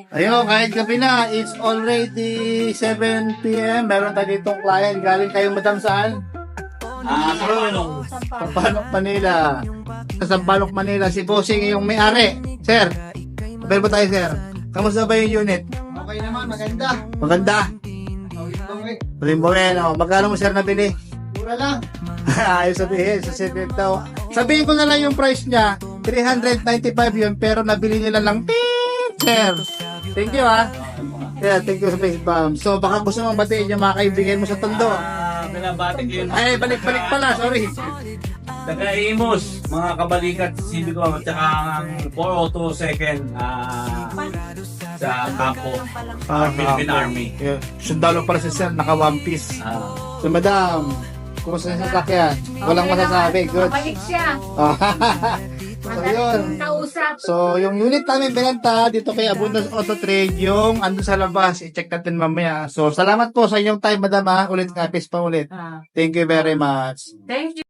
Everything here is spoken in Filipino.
natin. Ayun, kahit gabi na, it's already 7 p.m. Meron tayo ditong client. Galing kayo, madam, saan? Sampaloc, Manila. Sa Sampaloc, Manila. Si Bossing yung may-ari. Sir, kapel ba tayo, sir? Kamusta ba yung unit? Okay naman, maganda. Maganda. Rimboreno. Magkano mo, sir, nabili? Mura lang. Ayos sabihin, sa secret daw. Sabihin ko na lang yung price niya. 395 yun, pero nabili nila lang. Sir. Thank you, ha. Yeah, thank you sa face bomb. So, baka gusto mong batiin yung mga kaibigan mo sa Tondo. Binabati ko yun. Ay, balik-balik pala, sorry. Taga-Imus, mga kabalikat, silbi ko, at saka ang 402 second sa kampo, Philippine Army. Yeah. Sundalo pala si sir, naka one piece. Ah. So, madam, kumusta sa sasakyan? Walang masasabi, good. Mabalik siya. So, yun. Kausap. So, yung unit namin binenta dito kay Abundas Auto Trade, yung ando sa labas, i-check natin mamaya. So, salamat po sa inyong time, madam, ha. Ulit, kapis pa ulit. Thank you very much. Thank you.